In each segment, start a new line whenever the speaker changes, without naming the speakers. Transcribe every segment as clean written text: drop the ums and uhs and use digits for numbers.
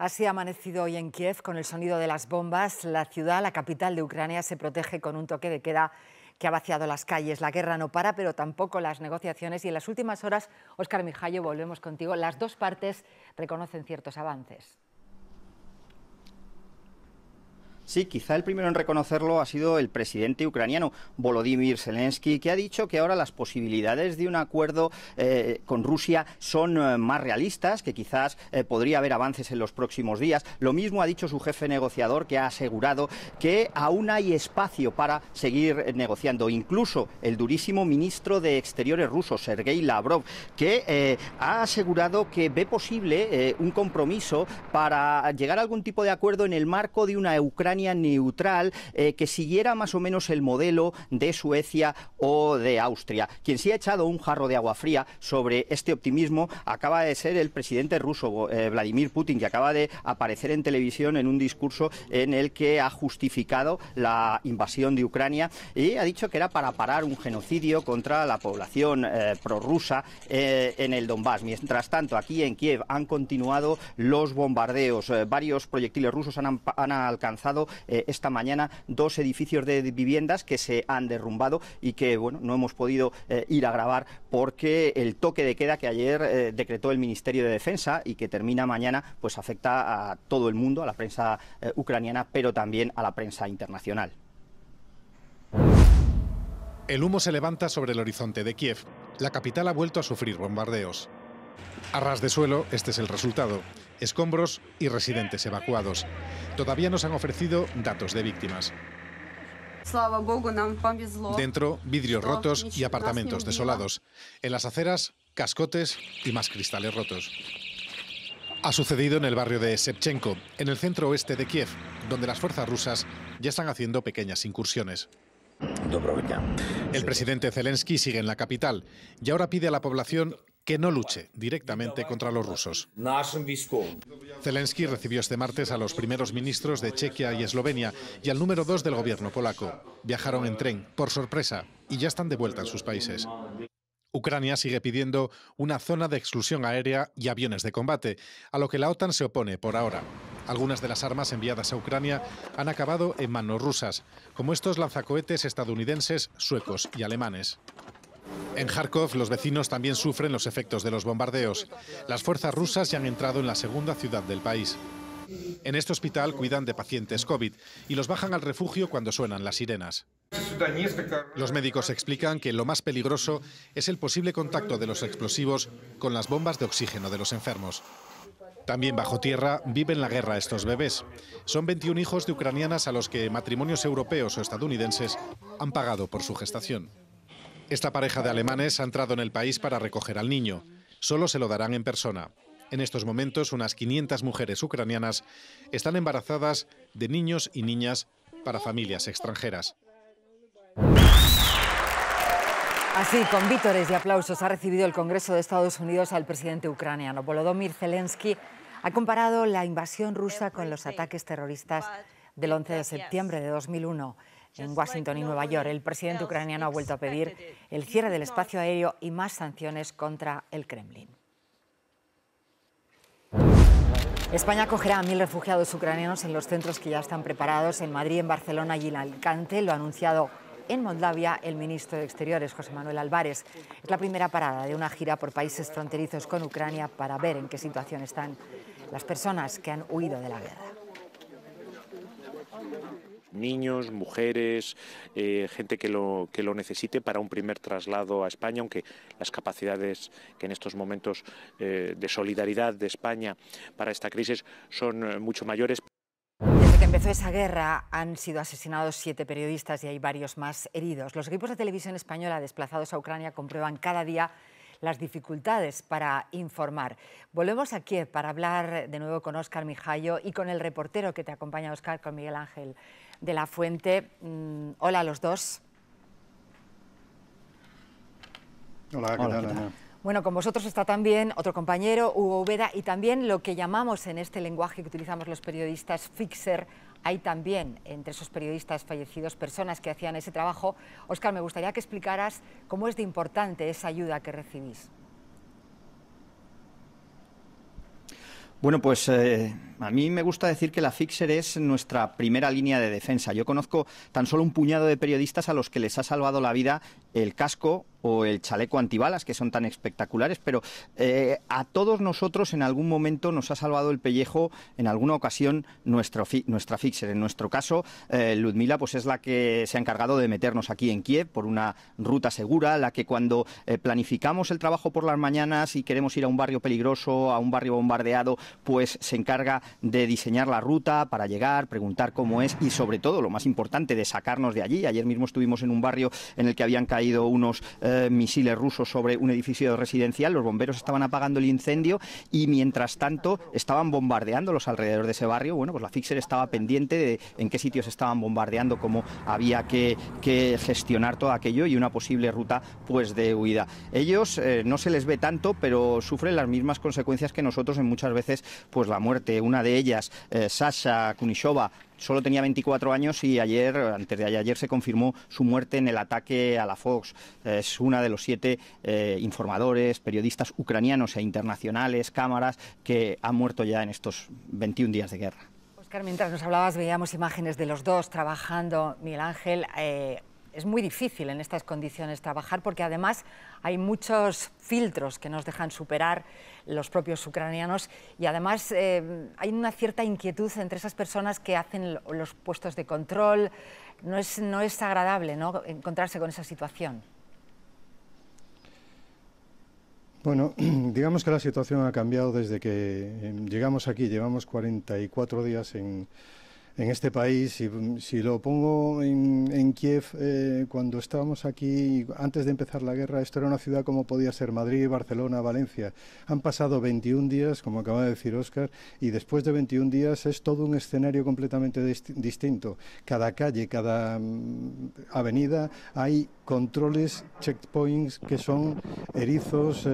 Así ha amanecido hoy en Kiev con el sonido de las bombas. La ciudad, la capital de Ucrania, se protege con un toque de queda que ha vaciado las calles. La guerra no para, pero tampoco las negociaciones. Y en las últimas horas, Óscar Mijallo, volvemos contigo. Las dos partes reconocen ciertos avances.
Sí, quizá el primero en reconocerlo ha sido el presidente ucraniano Volodymyr Zelensky, que ha dicho que ahora las posibilidades de un acuerdo con Rusia son más realistas, que quizás podría haber avances en los próximos días. Lo mismo ha dicho su jefe negociador, que ha asegurado que aún hay espacio para seguir negociando. Incluso el durísimo ministro de Exteriores ruso, Sergei Lavrov, que ha asegurado que ve posible un compromiso para llegar a algún tipo de acuerdo en el marco de una Ucrania neutral que siguiera más o menos el modelo de Suecia o de Austria. Quien sí ha echado un jarro de agua fría sobre este optimismo acaba de ser el presidente ruso, Vladimir Putin, que acaba de aparecer en televisión en un discurso en el que ha justificado la invasión de Ucrania y ha dicho que era para parar un genocidio contra la población prorrusa en el Donbass. Mientras tanto, aquí en Kiev han continuado los bombardeos. Varios proyectiles rusos han alcanzado esta mañana dos edificios de viviendas que se han derrumbado y que bueno, no hemos podido ir a grabar porque el toque de queda que ayer decretó el Ministerio de Defensa y que termina mañana, pues afecta a todo el mundo, a la prensa ucraniana, pero también a la prensa internacional.
El humo se levanta sobre el horizonte de Kiev. La capital ha vuelto a sufrir bombardeos. A ras de suelo, este es el resultado. Escombros y residentes evacuados. Todavía nos han ofrecido datos de víctimas. Dentro, vidrios rotos y apartamentos desolados. En las aceras, cascotes y más cristales rotos. Ha sucedido en el barrio de Shevchenko, en el centro oeste de Kiev, donde las fuerzas rusas ya están haciendo pequeñas incursiones. El presidente Zelensky sigue en la capital y ahora pide a la población que no luche directamente contra los rusos. Zelensky recibió este martes a los primeros ministros de Chequia y Eslovenia y al número 2 del gobierno polaco. Viajaron en tren, por sorpresa, y ya están de vuelta en sus países. Ucrania sigue pidiendo una zona de exclusión aérea y aviones de combate, a lo que la OTAN se opone por ahora. Algunas de las armas enviadas a Ucrania han acabado en manos rusas, como estos lanzacohetes estadounidenses, suecos y alemanes. En Kharkov, los vecinos también sufren los efectos de los bombardeos. Las fuerzas rusas ya han entrado en la segunda ciudad del país. En este hospital cuidan de pacientes COVID y los bajan al refugio cuando suenan las sirenas. Los médicos explican que lo más peligroso es el posible contacto de los explosivos con las bombas de oxígeno de los enfermos. También bajo tierra viven la guerra estos bebés. Son 21 hijos de ucranianas a los que matrimonios europeos o estadounidenses han pagado por su gestación. Esta pareja de alemanes ha entrado en el país para recoger al niño. Solo se lo darán en persona. En estos momentos, unas 500 mujeres ucranianas están embarazadas de niños y niñas para familias extranjeras.
Así, con vítores y aplausos, ha recibido el Congreso de Estados Unidos al presidente ucraniano. Volodymyr Zelensky ha comparado la invasión rusa con los ataques terroristas del 11 de septiembre de 2001 en Washington y Nueva York. El presidente ucraniano ha vuelto a pedir el cierre del espacio aéreo y más sanciones contra el Kremlin. España acogerá a 1000 refugiados ucranianos en los centros que ya están preparados en Madrid, en Barcelona y en Alicante. Lo ha anunciado en Moldavia el ministro de Exteriores, José Manuel Álvarez. Es la primera parada de una gira por países fronterizos con Ucrania para ver en qué situación están las personas que han huido de la guerra.
Niños, mujeres, gente que lo necesite para un primer traslado a España, aunque las capacidades que en estos momentos de solidaridad de España para esta crisis son mucho mayores.
Desde que empezó esa guerra han sido asesinados 7 periodistas y hay varios más heridos. Los equipos de televisión española desplazados a Ucrania comprueban cada día las dificultades para informar. Volvemos a Kiev para hablar de nuevo con Óscar Mijallo y con el reportero que te acompaña, Óscar, con Miguel Ángel de la Fuente. Hola a los dos.
Hola, ¿qué tal, Ana?
Bueno, con vosotros está también otro compañero, Hugo Úbeda, y también lo que llamamos en este lenguaje que utilizamos los periodistas fixer. Hay también entre esos periodistas fallecidos personas que hacían ese trabajo. Óscar, me gustaría que explicaras cómo es de importante esa ayuda que recibís.
Bueno, pues a mí me gusta decir que la Fixer es nuestra primera línea de defensa. Yo conozco tan solo un puñado de periodistas a los que les ha salvado la vida el casco o el chaleco antibalas, que son tan espectaculares, pero a todos nosotros en algún momento nos ha salvado el pellejo, en alguna ocasión, nuestra Fixer. En nuestro caso, Ludmila pues es la que se ha encargado de meternos aquí en Kiev por una ruta segura, la que cuando planificamos el trabajo por las mañanas y queremos ir a un barrio peligroso, a un barrio bombardeado, pues se encarga de diseñar la ruta para llegar, preguntar cómo es y sobre todo, lo más importante, de sacarnos de allí. Ayer mismo estuvimos en un barrio en el que habían caído unos misiles rusos sobre un edificio residencial, los bomberos estaban apagando el incendio y mientras tanto estaban bombardeando los alrededores de ese barrio. Bueno, pues la Fixer estaba pendiente de en qué sitios estaban bombardeando, cómo había que gestionar todo aquello y una posible ruta pues de huida. Ellos no se les ve tanto, pero sufren las mismas consecuencias que nosotros en muchas veces, pues la muerte. Una de ellas, Sasha Kunishova, solo tenía 24 años y antes de ayer se confirmó su muerte en el ataque a la Fox. Es una de los 7 informadores, periodistas ucranianos e internacionales, cámaras, que han muerto ya en estos 21 días de guerra.
Óscar, mientras nos hablabas veíamos imágenes de los dos trabajando. Miguel Ángel, es muy difícil en estas condiciones trabajar porque además hay muchos filtros que nos dejan superar los propios ucranianos y además hay una cierta inquietud entre esas personas que hacen los puestos de control. No es agradable, ¿no?, encontrarse con esa situación.
Bueno, digamos que la situación ha cambiado desde que llegamos aquí. Llevamos 44 días en este país. Y si lo pongo en Kiev, cuando estábamos aquí, antes de empezar la guerra, esto era una ciudad como podía ser Madrid, Barcelona, Valencia. Han pasado 21 días, como acaba de decir Óscar, y después de 21 días es todo un escenario completamente distinto. Cada calle, cada avenida, hay controles, checkpoints que son erizos,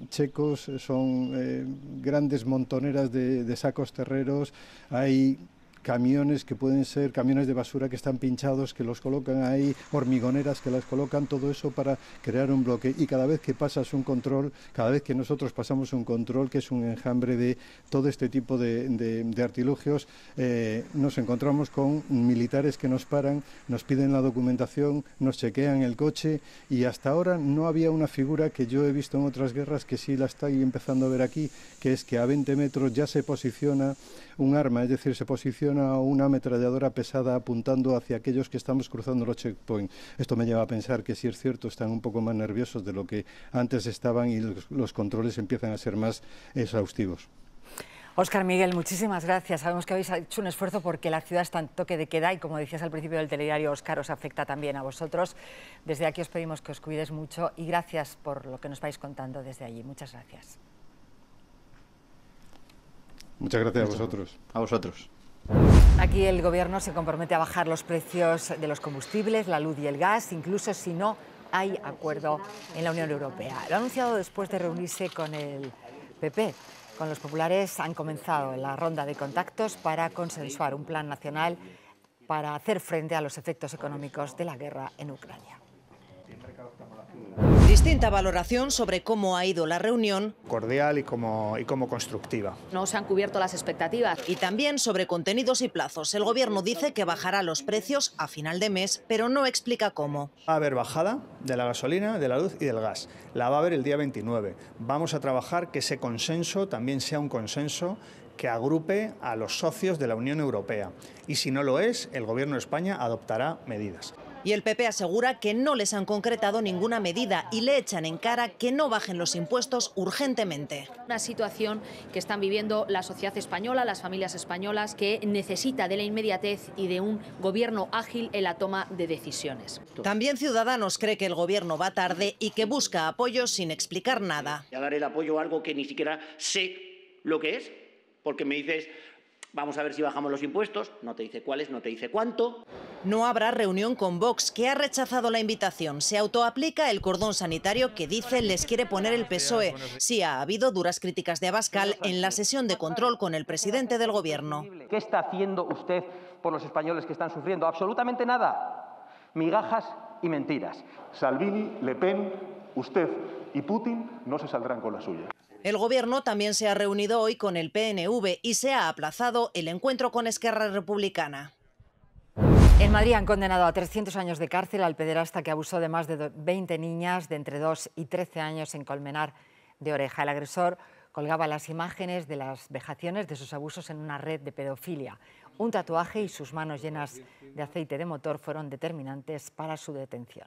checos, son grandes montoneras de sacos terreros, hay camiones que pueden ser camiones de basura que están pinchados, que los colocan ahí, hormigoneras que las colocan, todo eso para crear un bloque. Y cada vez que pasas un control, cada vez que nosotros pasamos un control, que es un enjambre de todo este tipo de artilugios, nos encontramos con militares que nos paran, nos piden la documentación, nos chequean el coche y hasta ahora no había una figura que yo he visto en otras guerras que sí la estoy empezando a ver aquí, que es que a 20 metros ya se posiciona un arma, es decir, se posiciona una ametralladora pesada apuntando hacia aquellos que estamos cruzando los checkpoints. Esto me lleva a pensar que sí es cierto, están un poco más nerviosos de lo que antes estaban y los controles empiezan a ser más exhaustivos.
Óscar, Miguel, muchísimas gracias. Sabemos que habéis hecho un esfuerzo porque la ciudad está en toque de queda y, como decías al principio del telediario, Óscar, os afecta también a vosotros. Desde aquí os pedimos que os cuides mucho y gracias por lo que nos vais contando desde allí. Muchas gracias.
Muchas gracias a vosotros.
A vosotros.
Aquí el Gobierno se compromete a bajar los precios de los combustibles, la luz y el gas, incluso si no hay acuerdo en la Unión Europea. Lo ha anunciado después de reunirse con el PP. Con los populares han comenzado la ronda de contactos para consensuar un plan nacional para hacer frente a los efectos económicos de la guerra en Ucrania.
Distinta valoración sobre cómo ha ido la reunión.
Cordial y como constructiva.
No se han cubierto las expectativas.
Y también sobre contenidos y plazos. El Gobierno dice que bajará los precios a final de mes, pero no explica cómo.
Va a haber bajada de la gasolina, de la luz y del gas. La va a haber el día 29. Vamos a trabajar que ese consenso también sea un consenso que agrupe a los socios de la Unión Europea. Y si no lo es, el Gobierno de España adoptará medidas.
Y el PP asegura que no les han concretado ninguna medida y le echan en cara que no bajen los impuestos urgentemente.
Una situación que están viviendo la sociedad española, las familias españolas, que necesita de la inmediatez y de un gobierno ágil en la toma de decisiones.
También Ciudadanos cree que el Gobierno va tarde y que busca apoyo sin explicar nada.
A dar el apoyo a algo que ni siquiera sé lo que es, porque me dices, vamos a ver si bajamos los impuestos, no te dice cuáles, no te dice cuánto.
No habrá reunión con Vox, que ha rechazado la invitación. Se autoaplica el cordón sanitario que dice les quiere poner el PSOE. Sí ha habido duras críticas de Abascal en la sesión de control con el presidente del Gobierno.
¿Qué está haciendo usted por los españoles que están sufriendo? Absolutamente nada. Migajas y mentiras.
Salvini, Le Pen, usted y Putin no se saldrán con la suya.
El Gobierno también se ha reunido hoy con el PNV y se ha aplazado el encuentro con Esquerra Republicana.
En Madrid han condenado a 300 años de cárcel al pederasta que abusó de más de 20 niñas de entre 2 y 13 años en Colmenar de Oreja. El agresor colgaba las imágenes de las vejaciones de sus abusos en una red de pedofilia. Un tatuaje y sus manos llenas de aceite de motor fueron determinantes para su detención.